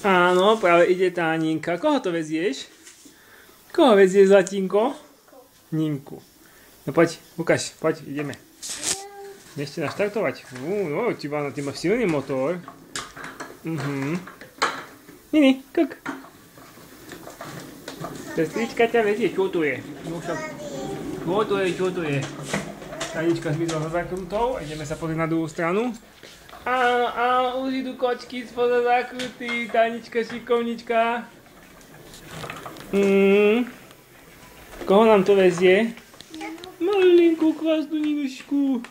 Áno, práve ide Táninka. Koho to vezieš? Koho vezieš, Zlatinko? Ninku. No poď, ukáž, poď, ideme. Ešte naštartovať. No, ty máš silný motor. Nini, kuk. Sestrička ťa vezie, čo tu je? No však, čo to je? Tánička zmizla za zákrutou, ideme sa pozrieť na druhú stranu. Áno, už idú kočky spoza zákruty, Tánička šikovnička. Koho nám to vezie? Malinkú krásnu Ninušku.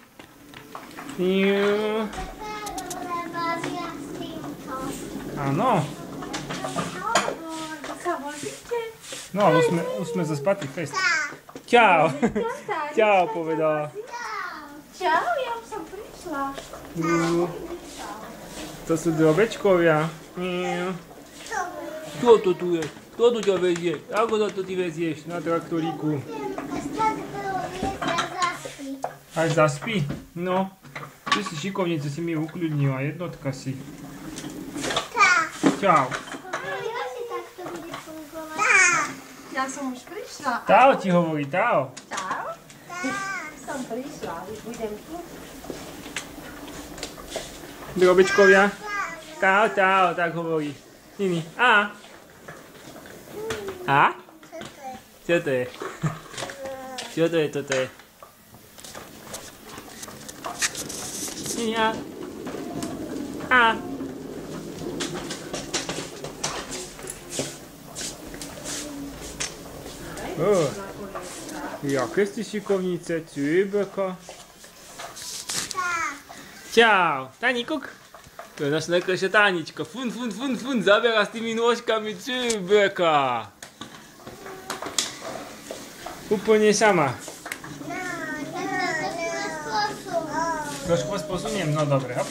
Áno. No, už sme zo Spaty Fest. Čau. Čau, povedala. Čau, ja už som prišla. To sú drobečkovia. Čo to tu je? Kto tu ťa vezie? Ako to ty vezieš na traktoríku? Až zaspí? No. Ty si šikovnica, si mi ukľudnila. Jednotka si. Čau. Ja som už prišla. Tao ti hovorí, Tao. Čau. Som prišla, už budem tu. Drobečkovia. Tao, Tao, tak hovorí. Nini. A? Čo to je? Čo to je, toto je? Nini, a? Jaké ste šikovnice, Cúbeka. Čau, Tani, kuk. To je naša najkrajšia Tánička. Fun, zabera s tými nôžkami Cúbeka. Úplne sama. Trošku vás posuniem, no dobre, hop.